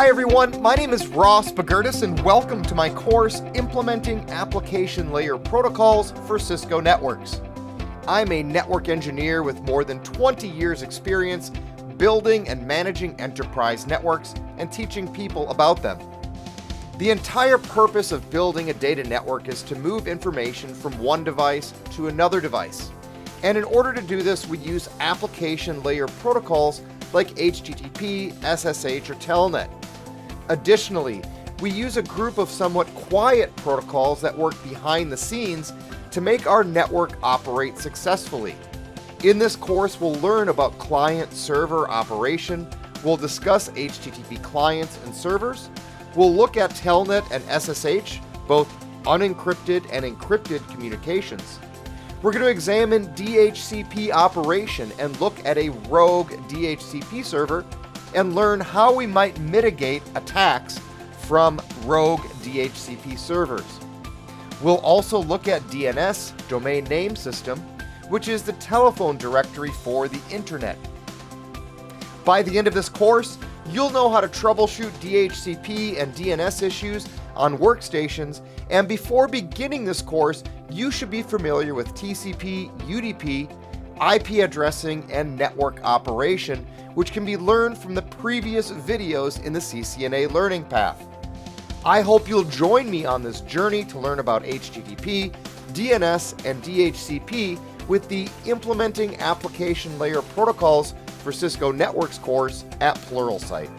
Hi everyone, my name is Ross Bagurdes and welcome to my course, Implementing Application Layer Protocols for Cisco Networks. I'm a network engineer with more than 20 years experience building and managing enterprise networks and teaching people about them. The entire purpose of building a data network is to move information from one device to another device. And in order to do this, we use application layer protocols like HTTP, SSH, or Telnet. Additionally, we use a group of somewhat quiet protocols that work behind the scenes to make our network operate successfully. In this course, we'll learn about client-server operation, we'll discuss HTTP clients and servers, we'll look at Telnet and SSH, both unencrypted and encrypted communications. We're going to examine DHCP operation and look at a rogue DHCP server and learn how we might mitigate attacks from rogue DHCP servers. We'll also look at DNS, domain name system, which is the telephone directory for the internet. By the end of this course, you'll know how to troubleshoot DHCP and DNS issues on workstations, and before beginning this course, you should be familiar with TCP, UDP, IP addressing, and network operation, which can be learned from the previous videos in the CCNA learning path. I hope you'll join me on this journey to learn about HTTP, DNS, and DHCP with the Implementing Application Layer Protocols for Cisco Networks course at Pluralsight.